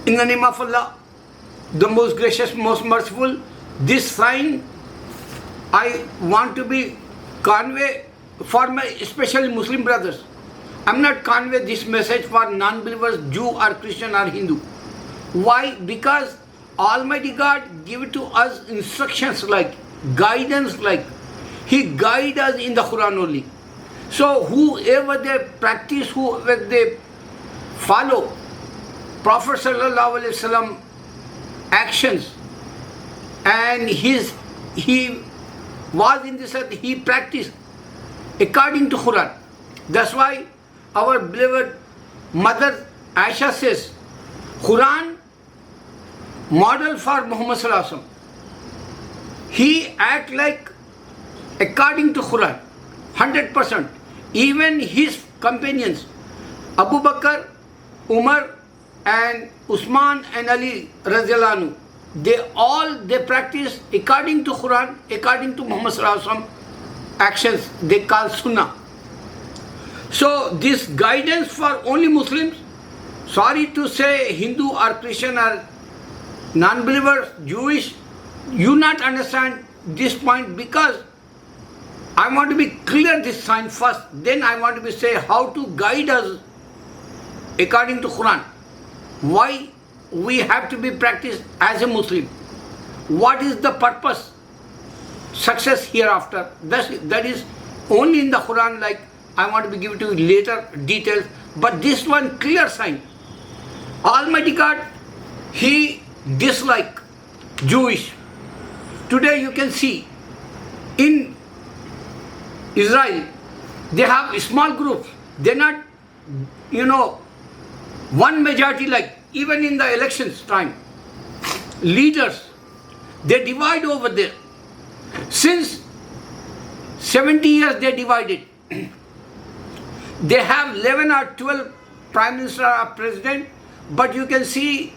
In the name of Allah, the most gracious, most merciful, this sign I want to be convey for my especially Muslim brothers. I'm not convey this message for non-believers, Jew or Christian or Hindu. Why? Because Almighty God give to us instructions like, guidance like, He guide us in the Quran only. So whoever they practice, whoever they follow Prophet Sallallahu Alaihi Wasallam actions, and he was in this earth, he practiced according to Quran. That's why our beloved mother Aisha says, Quran model for Muhammad Sallallahu Alaihi Wasallam. He act like according to Quran, 100%. Even his companions, Abu Bakr, Umar, and Usman and Ali Radhiyallahu anhu, they practice according to Quran, according to Muhammad Sallallahu Alaihi Wasallam actions. They call Sunnah. So this guidance for only Muslims. Sorry to say, Hindu or Christian or non-believers, Jewish, you not understand this point, because I want to be clear this sign first. Then I want to be say how to guide us according to Quran. Why we have to be practiced as a Muslim? What is the purpose? Success hereafter. That is only in the Quran. Like I want to be given to you later details. But this one clear sign. Almighty God, He dislike Jewish. Today you can see in Israel, they have small groups. They're not, one majority, like even in the elections time. Leaders, they divide over there. Since 70 years they divided. They have 11 or 12 prime minister or president, but you can see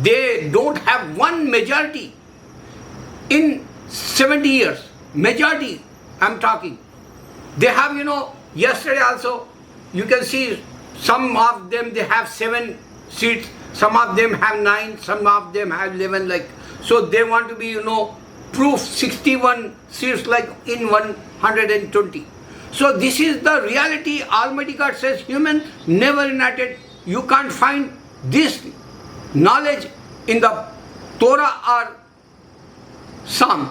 they don't have one majority in 70 years. Majority, I'm talking. They have, yesterday also, you can see some of them, they have 7 seats, some of them have 9, some of them have 11, like. So they want to be, proof 61 seats like in 120. So this is the reality. Almighty God says, human never united. You can't find this knowledge in the Torah or Psalm.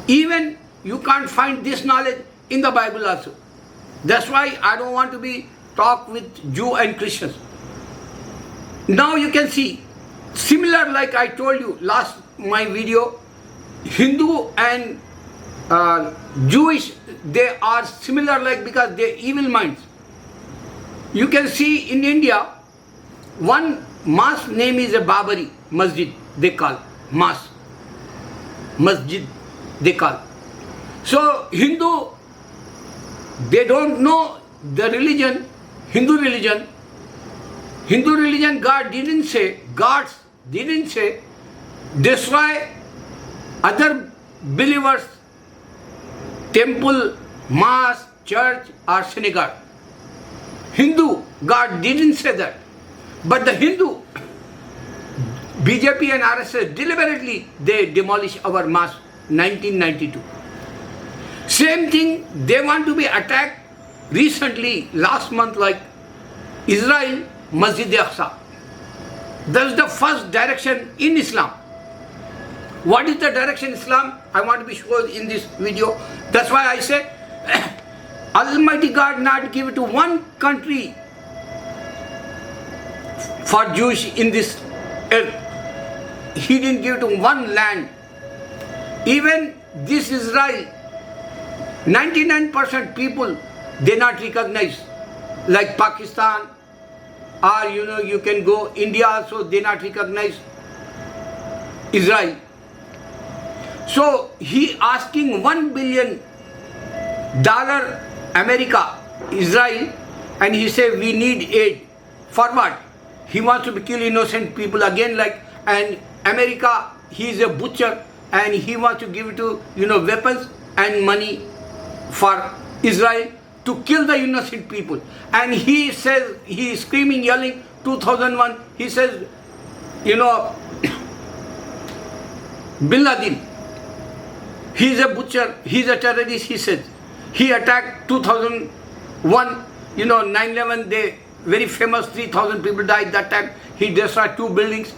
Even you can't find this knowledge in the Bible also. That's why I don't want to be talk with Jew and Christians. Now you can see, similar like I told you last my video, Hindu and Jewish, they are similar like because they're evil minds. You can see in India, one mosque name is a Babari Masjid, they call mosque. Masjid, they call. So Hindu, they don't know the religion, Hindu religion. Hindu religion, gods didn't say, destroy other believers, temple, mosque, church or synagogue. Hindu, God didn't say that. But the Hindu, BJP and RSS, deliberately they demolish our mosque 1992. Same thing, they want to be attacked recently, last month, like Israel, Masjid Aqsa. That's the first direction in Islam. What is the direction in Islam? I want to be shown in this video. That's why I say, Almighty God not give it to one country for Jewish in this earth. He didn't give it to one land. Even this Israel, 99% people, they not recognize. Like Pakistan, or you can go India also, they not recognize Israel. So he asking $1 billion America, Israel, and he say we need aid. For what? He wants to kill innocent people again, like, and America, he is a butcher and he wants to give it to, weapons and money for Israel to kill the innocent people. And he says, he is screaming, yelling, 2001, he says, you know, Bin Laden, he is a butcher, he is a terrorist, he says. He attacked 2001, you know, 9/11, they very famous, 3,000 people died that time. He destroyed 2 buildings,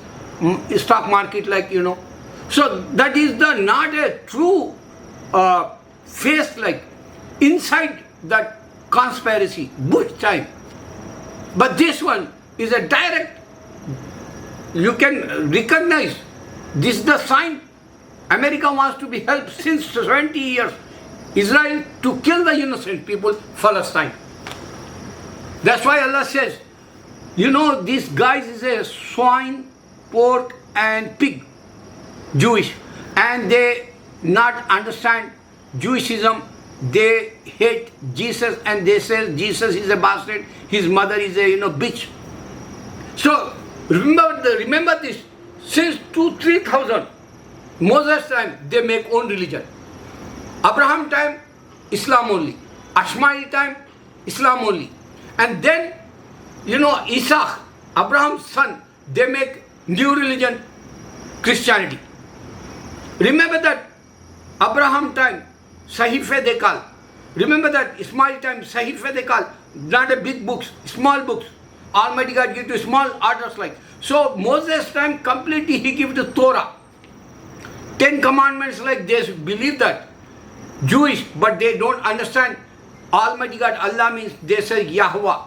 stock market, like, you know. So that is not a true face, like inside that conspiracy, Bush time. But this one is a direct, you can recognize, this is the sign. America wants to be helped since 20 years. Israel to kill the innocent people, Palestine. That's why Allah says, you know, these guys is a swine, pork and pig, Jewish. And they not understand Jewishism. They hate Jesus and they say Jesus is a bastard, his mother is a, you know, bitch. So remember this, since 3,000, Moses time, they make own religion. Abraham time, Islam only. Ishmael time, Islam only. And then, you know, Isaac, Abraham's son, they make new religion, Christianity. Remember that Abraham time, Sahife they call. Remember that Ismail time, Sahife they call. Not a big books, small books. Almighty God give to small orders like. So Moses time completely he give the Torah. 10 commandments, like they believe that. Jewish, but they don't understand Almighty God. Allah means they say Yahweh,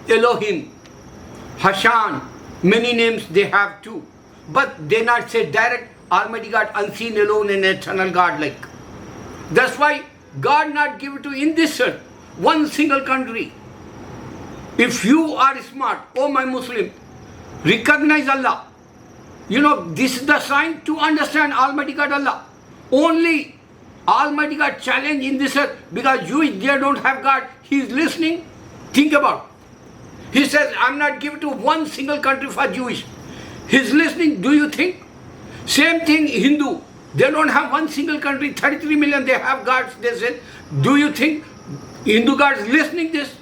Elohim, Hashan, many names they have too. But they not say direct Almighty God, unseen, alone and eternal God like. That's why God not give to in this earth one single country. If you are smart, oh my Muslim, recognize Allah. You know, this is the sign to understand Almighty God Allah. Only Almighty God challenge in this earth, because Jewish, they don't have God. He is listening. Think about. He says, I'm not given to one single country for Jewish. He's listening. Do you think? Same thing Hindu. They don't have one single country. 33 million they have gods. They said, do you think Hindu gods listening this?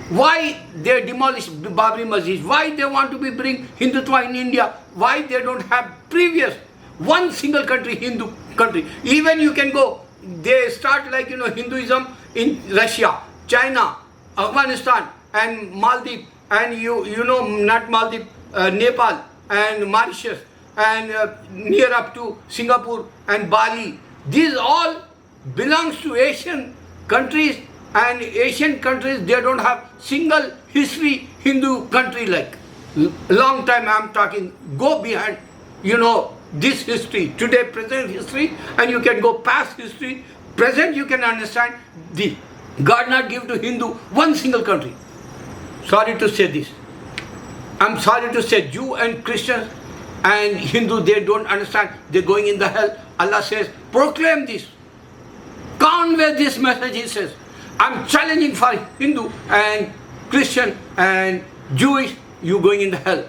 Why they demolish Babri Masjid? Why they want to be bring Hindutva in India? Why they don't have previous one single country, Hindu country? Even you can go, they start like, you know, Hinduism in Russia, China, Afghanistan and Maldives, and you know, not Maldives, Nepal and Mauritius, and near up to Singapore and Bali. These all belongs to Asian countries, and Asian countries, they don't have single history Hindu country like. Long time I'm talking, go behind, you know, this history, today present history, and you can go past history, present you can understand. The God not give to Hindu one single country. Sorry to say this. I'm sorry to say Jew and Christians and Hindu, they don't understand, they're going in the hell. Allah says, proclaim this. Convey this message, he says. I'm challenging for Hindu and Christian and Jewish, you going in the hell.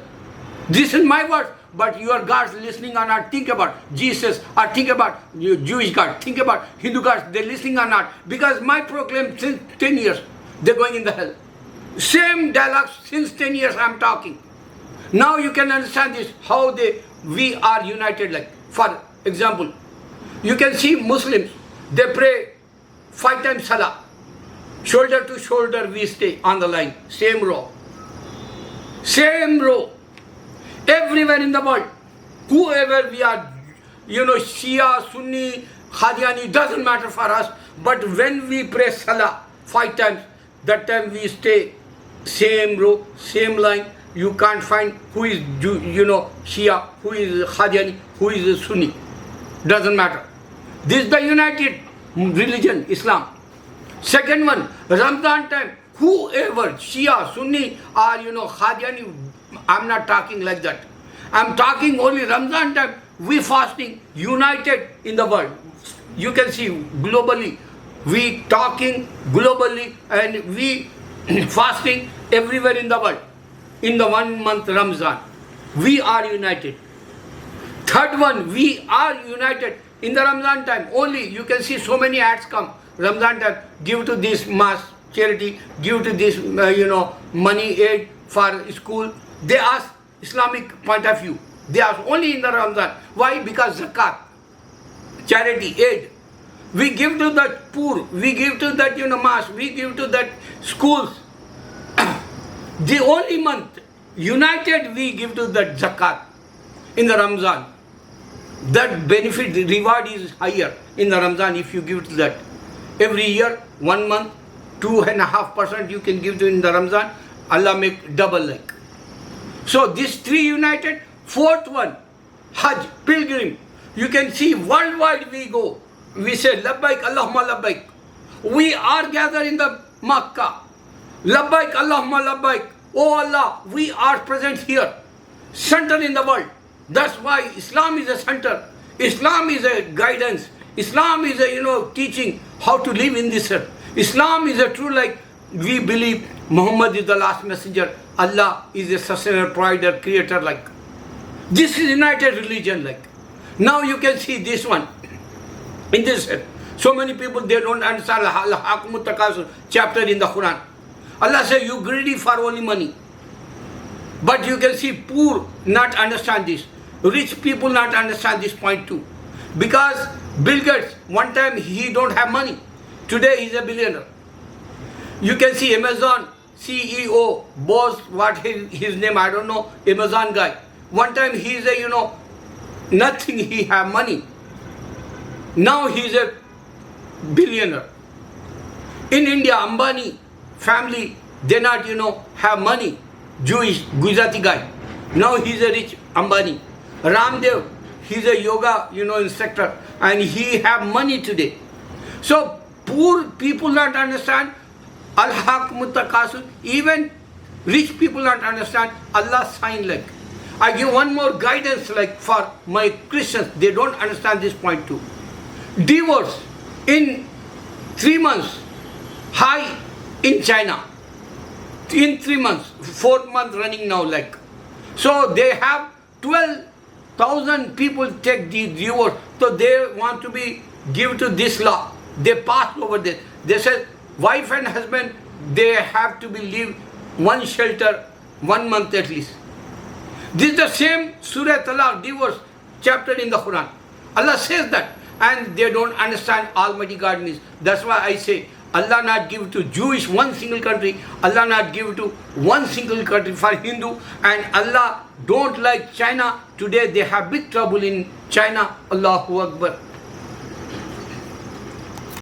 This is my word, but your gods listening or not, think about Jesus, or think about your Jewish God, think about Hindu gods, they're listening or not. Because my proclaim since 10 years, they're going in the hell. Same dialogue since 10 years I'm talking. Now you can understand this, how we are united like. For example, you can see Muslims, they pray 5 times Salah. Shoulder to shoulder we stay on the line, same row. Same row. Everywhere in the world, whoever we are, you know, Shia, Sunni, Qadiani, doesn't matter for us. But when we pray Salah 5 times, that time we stay same row, same line. You can't find who is, you know, Shia, who is Qadiani, who is Sunni. Doesn't matter. This is the united religion, Islam. Second one, Ramadan time, whoever, Shia, Sunni, or, you know, Qadiani, I'm not talking like that. I'm talking only Ramadan time, we fasting, united in the world. You can see globally, we talking globally and we fasting everywhere in the world. In the 1 month Ramzan, we are united. Third one, we are united in the Ramzan time. Only you can see so many ads come. Ramzan time, give to this mass charity, give to this, money aid for school. They ask Islamic point of view. They ask only in the Ramzan. Why? Because zakat, charity, aid. We give to that poor, we give to that, mass, we give to that schools. The only month, united, we give to that zakat in the Ramzan. That benefit, the reward is higher in the Ramzan if you give to that. Every year, 1 month, 2.5% you can give to in the Ramzan. Allah make double like. So these three united. Fourth one, Hajj, pilgrim. You can see worldwide we go. We say, Labbaik Allahumma Labbaik. We are gathered in the Makkah. Labbaik Allahumma Labbaik. Oh Allah, we are present here. Center in the world. That's why Islam is a center. Islam is a guidance. Islam is a, teaching how to live in this earth. Islam is a true, like, we believe Muhammad is the last messenger. Allah is a sustainer, provider, creator, like. This is united religion, like. Now you can see this one. In this, so many people, they don't understand Al-Hakumut Takasur chapter in the Quran. Allah says, you greedy for only money. But you can see poor not understand this. Rich people not understand this point too. Because Bill Gates, one time he don't have money. Today he's a billionaire. You can see Amazon CEO, boss, what his name, I don't know, Amazon guy. One time he's a, nothing, he have money. Now he's a billionaire. In India, Ambani family, they not, have money. Jewish, Gujarati guy. Now he's a rich Ambani. Ramdev, he's a yoga, instructor. And he have money today. So poor people not understand Al-Hakumut Takasur. Even rich people not understand Allah's sign like. I give one more guidance like for my Christians. They don't understand this point too. Divorce in 3 months, high in China. In 3 months, 4th month running now like. So they have 12,000 people take the divorce. So they want to be give to this law. They pass over this. They said wife and husband, they have to be live one shelter 1 month at least. This is the same Surah Talaq, divorce chapter in the Quran. Allah says that, and they don't understand Almighty God means. That's why I say Allah not give to Jewish one single country, Allah not give to one single country for Hindu, and Allah don't like China. Today they have big trouble in China. Allahu Akbar.